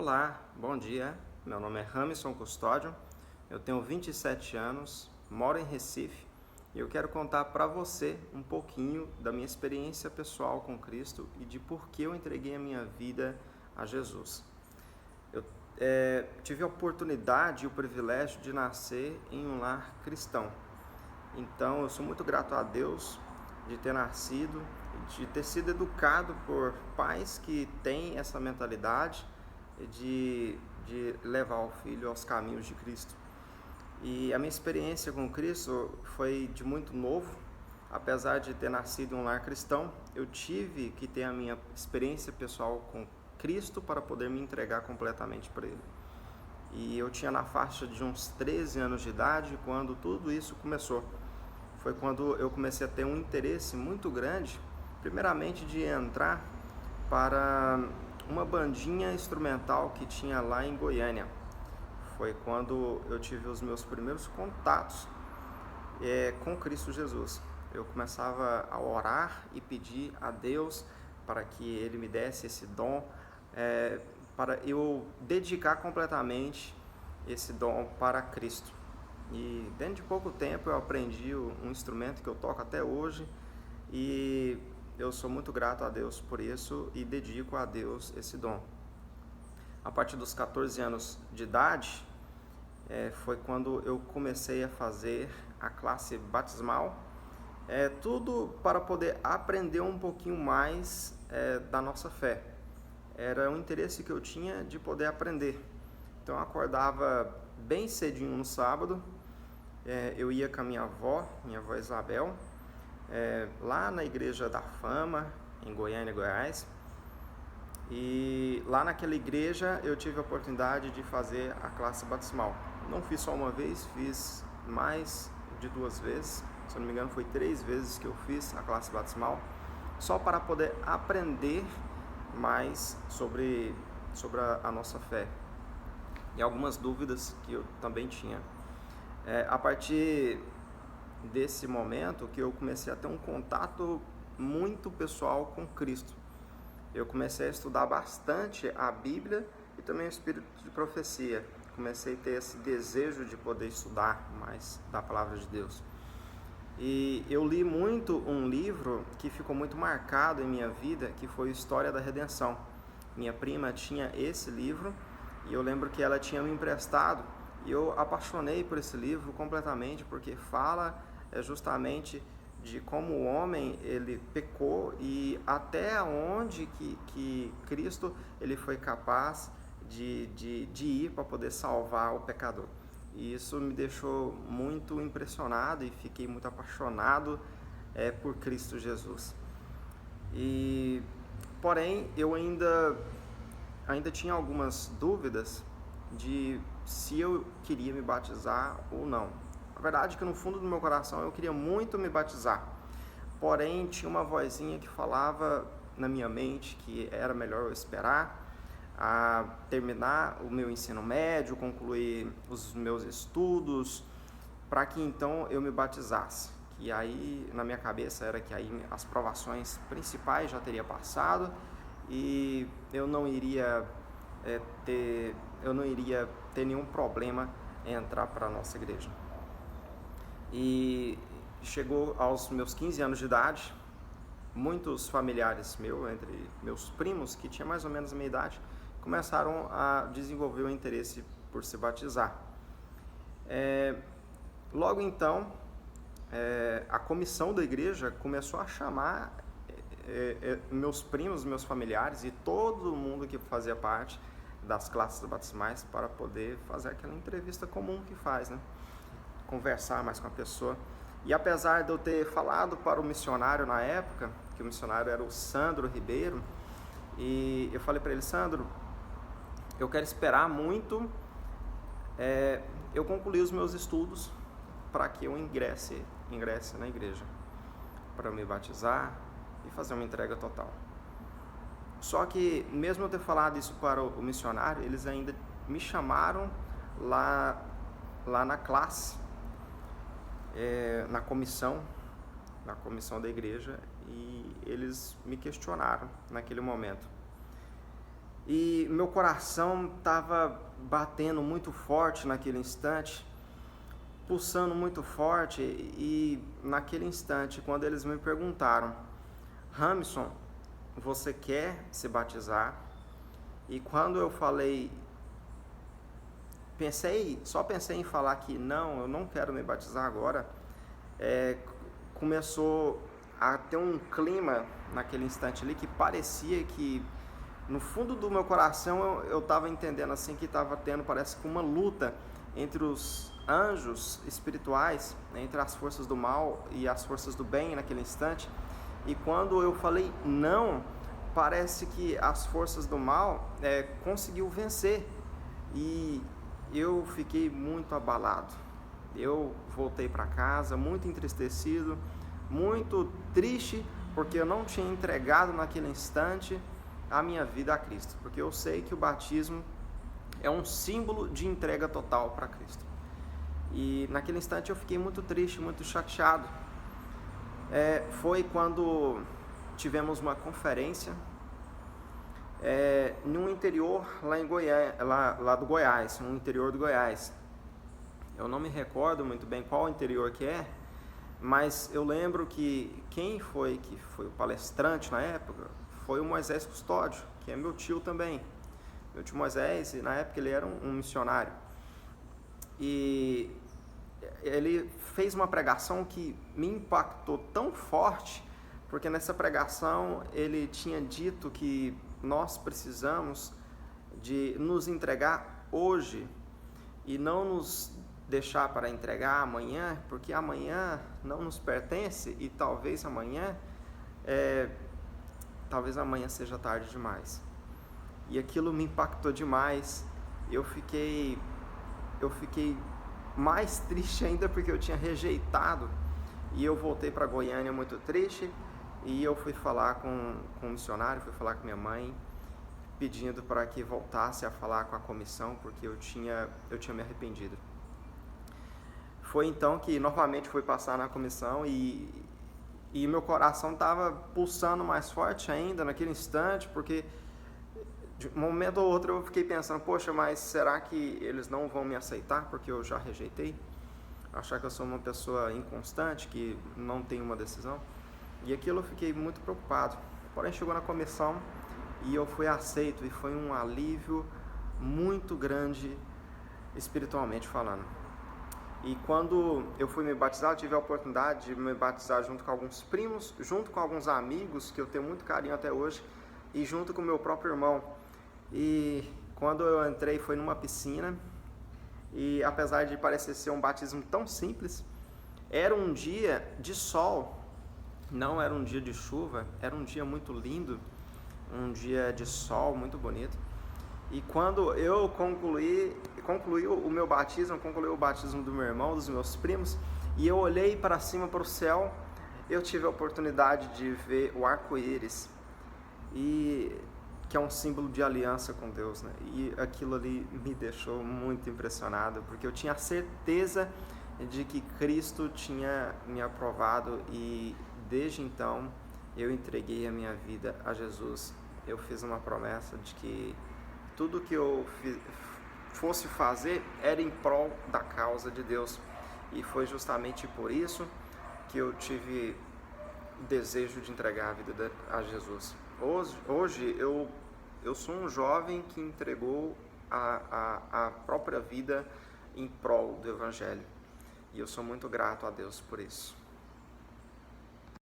Olá, bom dia. Meu nome é Ramison Custódio, eu tenho 27 anos, moro em Recife e eu quero contar para você um pouquinho da minha experiência pessoal com Cristo e de por que eu entreguei a minha vida a Jesus. Eu tive a oportunidade e o privilégio de nascer em um lar cristão, então eu sou muito grato a Deus de ter nascido, de ter sido educado por pais que têm essa mentalidade de levar o filho aos caminhos de Cristo. E a minha experiência com Cristo foi de muito novo, apesar de ter nascido em um lar cristão, eu tive que ter a minha experiência pessoal com Cristo para poder me entregar completamente para Ele. E eu tinha na faixa de uns 13 anos de idade quando tudo isso começou. Foi quando eu comecei a ter um interesse muito grande, primeiramente de entrar para uma bandinha instrumental que tinha lá em Goiânia. Foi quando eu tive os meus primeiros contatos com Cristo Jesus. Eu começava a orar e pedir a Deus para que Ele me desse esse dom, para eu dedicar completamente esse dom para Cristo. E dentro de pouco tempo eu aprendi um instrumento que eu toco até hoje e eu sou muito grato a Deus por isso e dedico a Deus esse dom. A partir dos 14 anos de idade, foi quando eu comecei a fazer a classe batismal, tudo para poder aprender um pouquinho mais da nossa fé. Era um interesse que eu tinha de poder aprender. Então eu acordava bem cedinho no sábado, eu ia com a minha avó Isabel, lá na Igreja da Fama, em Goiânia, Goiás. E lá naquela igreja eu tive a oportunidade de fazer a classe batismal. Não fiz só uma vez, fiz mais de 2 vezes. Se eu não me engano, foi 3 vezes que eu fiz a classe batismal, só para poder aprender mais sobre a nossa fé e algumas dúvidas que eu também tinha. A partir desse momento que eu comecei a ter um contato muito pessoal com Cristo. Eu comecei a estudar bastante a Bíblia e também o Espírito de Profecia. Comecei a ter esse desejo de poder estudar mais da Palavra de Deus. E eu li muito um livro que ficou muito marcado em minha vida, que foi História da Redenção. Minha prima tinha esse livro e eu lembro que ela tinha me emprestado e eu apaixonei por esse livro completamente, porque fala justamente de como o homem ele pecou e até onde que Cristo ele foi capaz de ir para poder salvar o pecador. E isso me deixou muito impressionado e fiquei muito apaixonado por Cristo Jesus. Porém, eu ainda tinha algumas dúvidas de se eu queria me batizar ou não. A verdade é que no fundo do meu coração eu queria muito me batizar, porém tinha uma vozinha que falava na minha mente que era melhor eu esperar a terminar o meu ensino médio, concluir os meus estudos, para que então eu me batizasse. E aí na minha cabeça era que aí as provações principais já teria passado e eu não iria ter nenhum problema em entrar para a nossa igreja. E chegou aos meus 15 anos de idade, muitos familiares meus, entre meus primos, que tinham mais ou menos a minha idade, começaram a desenvolver o interesse por se batizar. Logo então, a comissão da igreja começou a chamar meus primos, meus familiares e todo mundo que fazia parte das classes batismais para poder fazer aquela entrevista comum que faz, né? Conversar mais com a pessoa. E apesar de eu ter falado para o missionário na época, que o missionário era o Sandro Ribeiro, e eu falei para ele: Sandro, eu quero esperar muito eu concluir os meus estudos para que eu ingresse na igreja, para me batizar e fazer uma entrega total. Só que mesmo eu ter falado isso para o missionário, eles ainda me chamaram lá na classe, na comissão da igreja, e eles me questionaram naquele momento. e meu coração estava batendo muito forte naquele instante, pulsando muito forte, e naquele instante, quando eles me perguntaram: Ramison, você quer se batizar? E quando eu falei, só pensei em falar que não, eu não quero me batizar agora, começou a ter um clima naquele instante ali que parecia que no fundo do meu coração eu estava entendendo assim que estava tendo, parece que uma luta entre os anjos espirituais, né, entre as forças do mal e as forças do bem naquele instante. E quando eu falei não, parece que as forças do mal conseguiu vencer, e eu fiquei muito abalado. Eu voltei para casa muito entristecido, muito triste, porque eu não tinha entregado naquele instante a minha vida a Cristo, porque eu sei que o batismo é um símbolo de entrega total para Cristo. E naquele instante eu fiquei muito triste, muito chateado. Foi quando tivemos uma conferência no interior lá em Goiás, lá do Goiás, no interior do Goiás. Eu não me recordo muito bem qual interior que é, mas eu lembro que quem foi o palestrante na época foi o Moisés Custódio, que é meu tio também. Meu tio Moisés, e na época ele era um missionário. E ele fez uma pregação que me impactou tão forte, porque nessa pregação ele tinha dito que nós precisamos de nos entregar hoje e não nos deixar para entregar amanhã, porque amanhã não nos pertence e talvez amanhã seja tarde demais. E aquilo me impactou demais. Eu fiquei mais triste ainda porque eu tinha rejeitado, e eu voltei para Goiânia muito triste, e eu fui falar com o missionário, fui falar com minha mãe, pedindo para que voltasse a falar com a comissão, porque eu tinha me arrependido. Foi então que novamente fui passar na comissão, e meu coração estava pulsando mais forte ainda naquele instante, porque de um momento ou outro eu fiquei pensando: poxa, mas será que eles não vão me aceitar porque eu já rejeitei? Achar que eu sou uma pessoa inconstante, que não tem uma decisão? E aquilo eu fiquei muito preocupado. Porém, chegou na comissão e eu fui aceito, e foi um alívio muito grande espiritualmente falando. E quando eu fui me batizar, eu tive a oportunidade de me batizar junto com alguns primos, junto com alguns amigos que eu tenho muito carinho até hoje, e junto com o meu próprio irmão. E quando eu entrei foi numa piscina, e apesar de parecer ser um batismo tão simples, era um dia de sol, não era um dia de chuva, era um dia muito lindo, um dia de sol muito bonito. E quando eu concluí o meu batismo, concluí o batismo do meu irmão, dos meus primos, e eu olhei para cima, para o céu, eu tive a oportunidade de ver o arco-íris, e que é um símbolo de aliança com Deus, né? E aquilo ali me deixou muito impressionado, porque eu tinha certeza de que Cristo tinha me aprovado, e desde então eu entreguei a minha vida a Jesus. Eu fiz uma promessa de que tudo que eu fosse fazer era em prol da causa de Deus, e foi justamente por isso que eu tive o desejo de entregar a vida a Jesus. Hoje eu sou um jovem que entregou a própria vida em prol do Evangelho, e eu sou muito grato a Deus por isso.